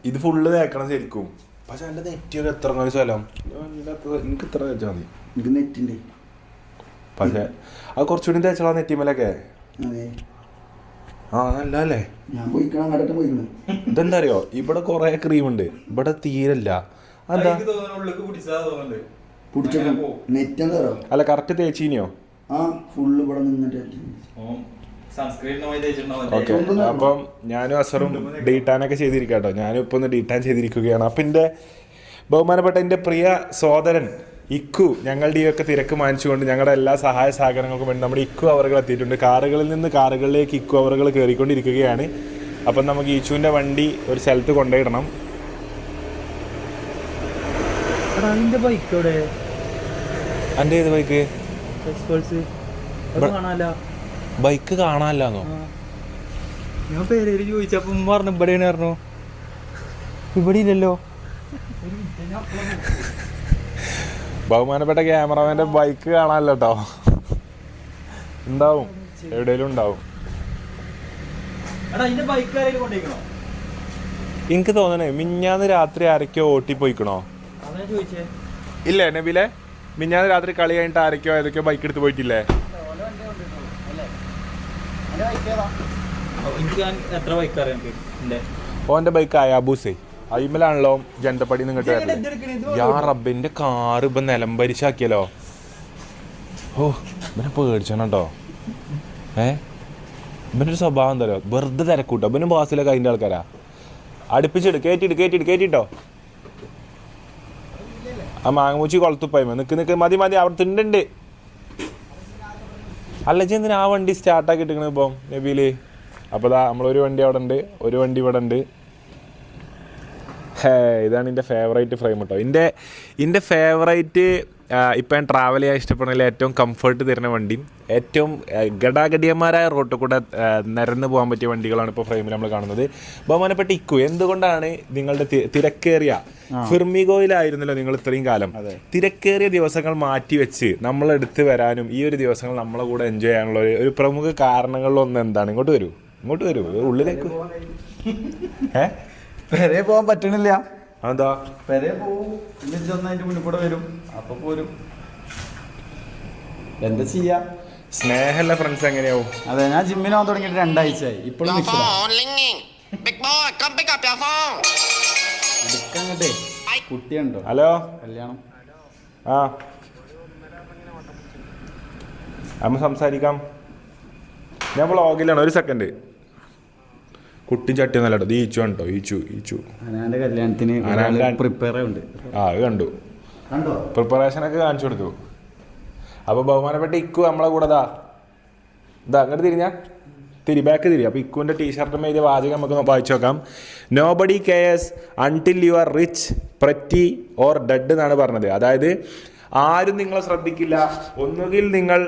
ഇത് ഫുള്ള് തേക്കണം ശരിക്കും. പക്ഷെ എന്റെ നെറ്റിയൊക്കെ എത്ര സ്ഥലം എനിക്ക് ഇത്ര തേച്ചാൽ മതി. എനിക്ക് നെറ്റിന്റെ പക്ഷെ അത് കുറച്ചുകൂടി തേച്ചാ നെറ്റിമലൊക്കെ. ആ നല്ലേ. ഇതെന്താ അറിയോ, ഇവിടെ കൊറേ ക്രീം ഉണ്ട്, ഇവിടെ തീരല്ല. അല്ല കറക്റ്റ് തേച്ചിനിയോ? ഓക്കെ. അപ്പം ഞാനും അസറും ഡീറ്റാനൊക്കെ ചെയ്തിരിക്കാട്ടോ. ഞാനും ഇപ്പൊ ഒന്ന് ഡീറ്റാൻ ചെയ്തിരിക്കുകയാണ്. അപ്പൊ എന്റെ ബഹുമാനപ്പെട്ട എന്റെ പ്രിയ സോദരൻ ഇക്കു ഞങ്ങളുടെ ഈ ഒക്കെ തിരക്ക് മാനിച്ചുകൊണ്ട് ഞങ്ങളുടെ എല്ലാ സഹായ സഹകരണങ്ങൾക്കും വേണ്ടി നമ്മുടെ ഇക്കു അവറുകൾ എത്തിയിട്ടുണ്ട്. കാറുകളിൽ നിന്ന് കാറുകളിലേക്ക് ഇക്കു അവറുകൾ കയറിക്കൊണ്ടിരിക്കുകയാണ്. അപ്പം നമുക്ക് ഈച്ചുവിൻ്റെ വണ്ടി ഒരു സ്ഥലത്ത് കൊണ്ടുപോയിടണം. എൻ്റെ ഏത് ബൈക്ക്? ബൈക്ക് കാണാനല്ലോ. ഞാൻ പേര് ചോദിച്ചപ്പോ പറഞ്ഞു ഇവിടെയാണ് പറഞ്ഞു. ഇവിടെ ഇല്ലല്ലോ. ബഹുമാനപ്പെട്ട ക്യാമറമാൻ്റെ ബൈക്ക് കാണാനല്ലോ കേട്ടോ. ഉണ്ടാവും, എവിടെയെങ്കിലും ഉണ്ടാവും. എനിക്ക് തോന്നണേ മിഞ്ഞാന്ന് രാത്രി ആരൊക്കെയോ ഓട്ടിപ്പോയിക്കണോ? ഇല്ലേ നബിലെ? മിഞ്ഞാന്ന് രാത്രി കളി കഴിഞ്ഞിട്ട് ആരൊക്കെയോ ഏതൊക്കെയോ ബൈക്ക് എടുത്ത് പോയിട്ടില്ലേ? ഓന്റെ ബൈക്ക് അയാബൂസേ. അയിമലാണല്ലോ ജനതപ്പടി നിങ്ങട്ട് യാ റബ്ബിന്റെ കാറ് ഇപ്പൊ നിലംപരിശാക്കിയല്ലോ. ഓ ഇവനെ പേടിച്ചണം കേട്ടോ. ഇവനൊരു സ്വഭാവം എന്താ പറയുക, വെറുതെ തിരക്കൂട്ടോ. ഇവനും ബാസിലൊക്കെ അതിൻ്റെ ആൾക്കാരാ. അടുപ്പിച്ചിട്ട് കേറ്റിട്ടോ. ആ മാങ്ങമൂച്ചി കൊളത്തുപ്പായ്മ നിക്ക് മതി അവിടെ തിണ്ടുണ്ട്. അല്ല എന്തിനാ ആ വണ്ടി സ്റ്റാർട്ടാക്കി ഇട്ടിക്കണ ഇപ്പം നബീല്? അപ്പോൾ നമ്മളൊരു വണ്ടി അവിടെ ഉണ്ട്, ഒരു വണ്ടി ഇവിടെ ഉണ്ട്. ഇതാണ് എൻ്റെ ഫേവറേറ്റ് ഫ്രെയിം കേട്ടോ. എൻ്റെ ഫേവറേറ്റ് ഇപ്പം ഞാൻ ട്രാവൽ ചെയ്യാൻ ഇഷ്ടപ്പെടുന്നതിൽ ഏറ്റവും കംഫർട്ട് തരുന്ന വണ്ടിയും ഏറ്റവും ഗടാഗടിയന്മാരായ റോട്ടിൽ കൂടെ നിരന്ന് പോകാൻ പറ്റിയ വണ്ടികളാണ് ഇപ്പോൾ ഫ്രെയിമിൽ നമ്മൾ കാണുന്നത്. ബഹുമാനപ്പെട്ട ഇക്കു, എന്തുകൊണ്ടാണ് നിങ്ങളുടെ തിരക്കേറിയ ഫിർമിഗോയിലായിരുന്നല്ലോ നിങ്ങൾ ഇത്രയും കാലം, തിരക്കേറിയ ദിവസങ്ങൾ മാറ്റിവെച്ച് നമ്മളെടുത്ത് വരാനും ഈ ഒരു ദിവസങ്ങൾ നമ്മളെ കൂടെ എൻജോയ് ചെയ്യാനുള്ള ഒരു പ്രമുഖ കാരണങ്ങളിലൊന്ന് എന്താണ്? ഇങ്ങോട്ട് വരൂ ഉള്ളിലേക്ക്. പെരേ പോകാൻ പറ്റണില്ല. അതെന്താ? പെരേ പോവും, അതിന്റെ മുന്നിൽ കൂടെ വരും, അപ്പൊ പോരും. എന്താ ചെയ്യാ? സ്നേഹമുള്ള ഫ്രണ്ട്സ് എങ്ങനെയാവും? അതെ, ഞാൻ ജിമ്മിന് പോകാൻ തുടങ്ങിയിട്ട് 2 ആഴ്ചയായി. ഇപ്പോഴും എടുക്കങ്ങട്ടെ. കുട്ടിയുണ്ടോ? ഹലോ, കല്യാണം. നമ്മൾ സംസാരിക്കാം. ഞാൻ വ്ളോഗിലാണ്. ഒരു സെക്കൻഡ്. കുട്ടി ചട്ടി നല്ല ഈച്ചു കണ്ടോ? ഈച്ചു അനാന്റെ കല്യാണത്തിന് പ്രിപ്പയർ ഉണ്ട്. അത് കണ്ടു. പ്രിപ്പറേഷനൊക്കെ കാണിച്ചു കൊടുത്തു. അപ്പോൾ ബഹുമാനപ്പെട്ട ഇക്കു നമ്മളെ കൂടെ അങ്ങോട്ട് ബാക്ക് തിരി. അപ്പോൾ ഇക്കുവിൻ്റെ ടീഷർട്ടും എഴുതിയ വാചകം നമുക്ക് വായിച്ചു നോക്കാം. Nobody CARES until you are rich, pretty or dead എന്നാണ് പറഞ്ഞത്. അതായത് ആരും നിങ്ങളെ ശ്രദ്ധിക്കില്ല. ഒന്നുകിൽ നിങ്ങൾ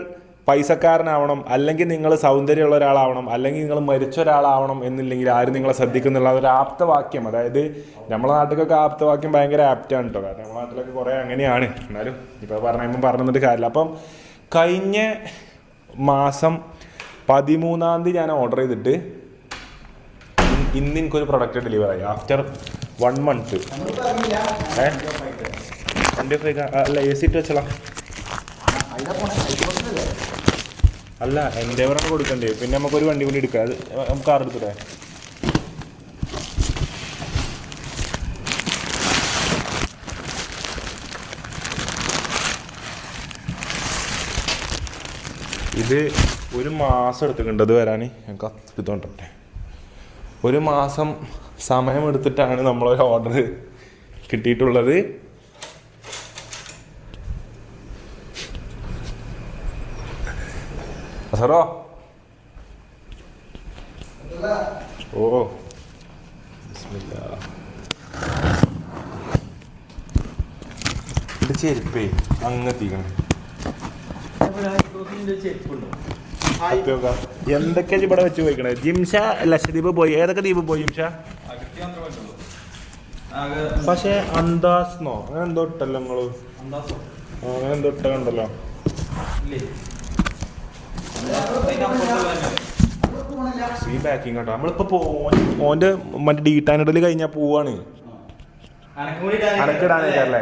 പൈസക്കാരനാവണം, അല്ലെങ്കിൽ നിങ്ങൾ സൗന്ദര്യമുള്ള ഒരാളാവണം, അല്ലെങ്കിൽ നിങ്ങൾ മരിച്ച ഒരാളാവണം എന്നില്ലെങ്കിൽ ആരും നിങ്ങളെ ശ്രദ്ധിക്കുന്നുള്ള ഒരു ആപ്തവാക്യം. അതായത് നമ്മളെ നാട്ടിലൊക്കെ ആപ്തവാക്യം ഭയങ്കര ആപ്റ്റാണ് കേട്ടോ. കാരണം നമ്മുടെ നാട്ടിലൊക്കെ കുറേ അങ്ങനെയാണ്. എന്നാലും ഇപ്പോൾ പറഞ്ഞിട്ട് കാര്യമില്ല. അപ്പം കഴിഞ്ഞ മാസം 13-ാം തീയതി ഞാൻ ഓർഡർ ചെയ്തിട്ട് ഇന്ന് എനിക്കൊരു പ്രൊഡക്റ്റ് ഡെലിവറായി ആഫ്റ്റർ 1 month. അല്ല AC ഇട്ട് വെച്ചോളാം. അല്ല എൻ്റെ പറഞ്ഞാൽ കൊടുക്കണ്ടേ. പിന്നെ നമുക്കൊരു വണ്ടി കൂടി എടുക്കാം. അത് നമുക്ക് കാർ എടുത്തിട്ടേ. ഇത് 1 മാസം എടുത്തിട്ടുണ്ട് അത് വരാൻ. ഞങ്ങൾക്ക് എടുത്തോട്ടെ. 1 മാസം സമയമെടുത്തിട്ടാണ് നമ്മളൊരു ഓർഡർ കിട്ടിയിട്ടുള്ളത്. സാറോ ഓ ഇത് ചെരുപ്പേ അങ്ങെത്തിക്കണം. എന്തൊക്കെയാ ഇവിടെ വെച്ച് പോയിക്കണേ? ജിംഷ ലക്ഷദ്വീപ് പോയി. ഏതൊക്കെ ദ്വീപ് പോയി ജിംഷ? പക്ഷെ അന്താസ്ന്നോ അങ്ങനെ എന്തോ ഇട്ടല്ലോ നിങ്ങള്? അങ്ങനെ എന്തോ ഇട്ട കണ്ടല്ലോ. സീ പാക്കിങ് കേട്ടോ. നമ്മളിപ്പോ ഓന്റെ മറ്റേ ഡീറ്റാനിടല് കഴിഞ്ഞാൽ പോവാണ്. അനക്കിടാനല്ലേ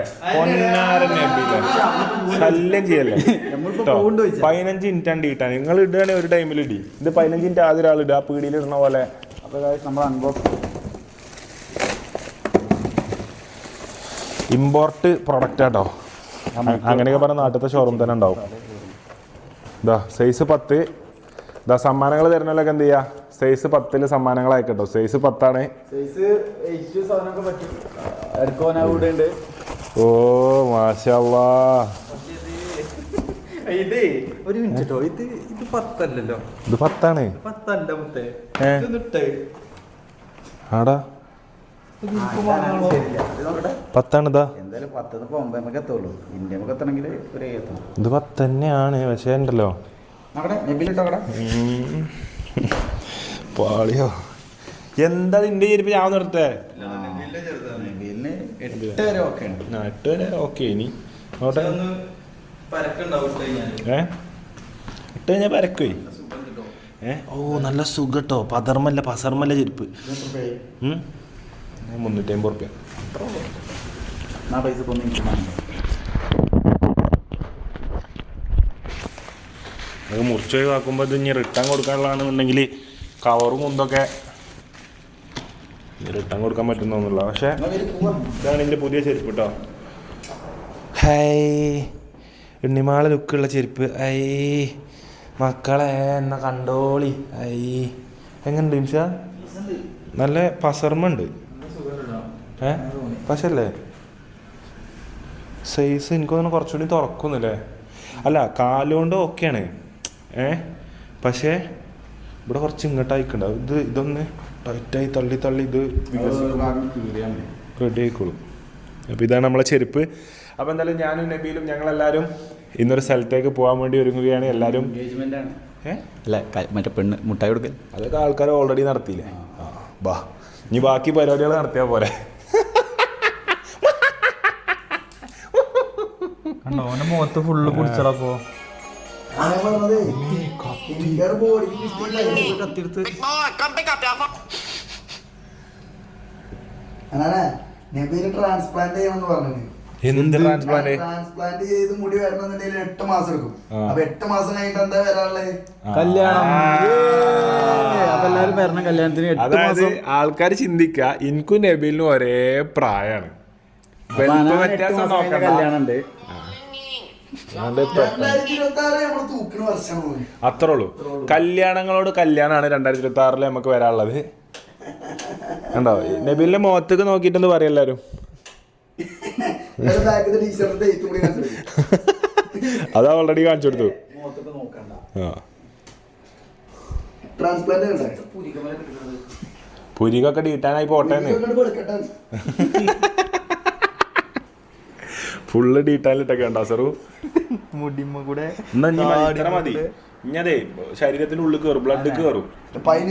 ശല്യം ചെയ്യല്ലേ. 15 മിനിറ്റാണ് ഡീട്ടാൻ. നിങ്ങൾ ഇടുകയാണെങ്കിൽ ഒരു ടൈമിൽ ഇടി. ഇത് 15 മിനിറ്റ് ആദ്യം ഒരാൾ ഇടുക, ആ പീടിയിൽ ഇടുന്ന പോലെ. അപ്പോൾ നമ്മൾ അൺബോക്സ് ഇമ്പോർട്ട് പ്രൊഡക്റ്റ് ആട്ടോ. അങ്ങനെയൊക്കെ പറഞ്ഞ നാട്ടിലത്തെ ഷോറൂം തന്നെ ഉണ്ടാവും. ഇതാ സൈസ് 10. ഇതാ സമ്മാനങ്ങൾ തരുന്നതിലൊക്കെ എന്ത് ചെയ്യുക? സൈസ് 10 സമ്മാനങ്ങൾ അയക്കട്ടോ. സൈസ് 10 സൈസ് 8 സാധനമൊക്കെ പറ്റും. എടുക്കാനാവിടെ ഉണ്ട്. ഓ മാഷാല്ലാ. ഇത് ഒരു മിനിറ്റ് കേട്ടോ. ഇത് 10 അല്ലല്ലോ. ഇത് 10 10 അല്ല മുത്തേ. ആടാ 10 ഇതാ. എന്തായാലും 10 പോകുമ്പോ നമുക്ക് എത്തുള്ളൂ. ഇന്ത്യ നമുക്ക് എത്തണമെങ്കിൽ ഒരു എത്തണം. ഇത് 10 തന്നെയാണ്. പക്ഷേ ഉണ്ടല്ലോ പാളിയോ എന്താ നിന്റെ ചെരുപ്പ് ഞാൻ നിർത്തേ? 8 വരെ ഓക്കെ. ഇനി ഇട്ട് കഴിഞ്ഞാൽ പരക്കുവേ. ഓ നല്ല സുഖട്ടോ. പതർമല്ല പസർമല്ല ചെരുപ്പ്. 350 റുപ്യ. അത് മുറിച്ച് ഒഴിവാക്കുമ്പോൾ ഇത് ഇനി റിട്ടേൺ കൊടുക്കാനുള്ളതാണെന്നുണ്ടെങ്കിൽ കവറും മുന്തൊക്കെ റിട്ടേൺ കൊടുക്കാൻ പറ്റുന്നൊന്നുമില്ല. പക്ഷേ ഇതാണ് എൻ്റെ പുതിയ ചെരുപ്പ് കേട്ടോ. ഹൈ ഉണ്ണിമാള ലുക്കുള്ള ചെരുപ്പ്. ഐ മക്കളെ എന്നാ കണ്ടോളി. ഐ എങ്ങനെയുണ്ട് നിമിഷ? നല്ല പസർമുണ്ട്. പക്ഷേ അല്ലേ സൈസ് എനിക്ക് തോന്നുന്നു കുറച്ചുകൂടി തുറക്കുന്നില്ലേ? അല്ല കാലുകൊണ്ട് ഓക്കെയാണ്. പക്ഷേ ഇവിടെ കുറച്ച് ഇങ്ങോട്ട് അയക്കുണ്ടാവും. ഇതൊന്ന് ടൈറ്റായി തള്ളി തള്ളി ഇത് റെഡി ആയിക്കോളും. അപ്പോൾ ഇതാണ് നമ്മളെ ചെരുപ്പ്. അപ്പോൾ എന്തായാലും ഞാനും നബീലും ഞങ്ങളെല്ലാവരും ഇന്നൊരു സ്ഥലത്തേക്ക് പോകാൻ വേണ്ടി ഒരുങ്ങുകയാണ്. എല്ലാവരും അല്ല മറ്റേ പെണ്ണ് മുട്ടായി കൊടുക്കൽ അതൊക്കെ ആൾക്കാർ ഓൾറെഡി നടത്തിയില്ലേ? ബാ ഇനി ബാക്കി പരിപാടികൾ നടത്തിയാൽ പോലെ. മുഖത്ത് ഫുള്ള് കുടിച്ചടപ്പോ ട്രാൻസ്പ്ലാന്റ് ചെയ്യണമെന്ന് പറഞ്ഞു. എന്ത് ട്രാൻസ്പ്ലാന്റ്? ട്രാൻസ്പ്ലാന്റ് ചെയ്ത് മുടി വരണമെന്നുണ്ടെങ്കിൽ 8 മാസം എടുക്കും. അപ്പൊ 8 മാസം കഴിഞ്ഞിട്ട് എന്താ വരാനുള്ളത്? കല്യാണം. അപ്പൊ എല്ലാരും വരണം കല്യാണത്തിന്. അതായത് ആൾക്കാർ ചിന്തിക്കുക എനിക്കും നബീലിനും ഒരേ പ്രായമാണ്. കല്യാണം ഉണ്ട്. അത്രേ ഉള്ളൂ. കല്യാണങ്ങളോട് കല്യാണമാണ് 2026 നമുക്ക് വരാനുള്ളത്. കണ്ടോ നബീലിന്റെ മുഖത്തേക്ക് നോക്കിയിട്ടെന്ന് പറയും എല്ലാരും. അത് ഓൾറെഡി കാണിച്ചു കൊടുത്തു. പുരികൊക്കെ ഡീറ്റാനായി പോട്ടേന്ന് ഫുള്ള് ഡീറ്റായിലിട്ടൊക്കെ ഉണ്ടോ സറു? മുടിമ കൂടെ എന്നാ മതി. ഇഞ്ഞതേ ശരീരത്തിന്റെ ഉള്ളിൽ കയറും, ബ്ലഡ് കയറും. 15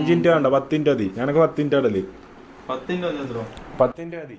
മിനിറ്റ് വേണ്ട, 10 മിനിറ്റ് മതി. ഞാനൊക്കെ 10 മിനിറ്റ് ഇടല്. 10 മിനിറ്റ് മതി.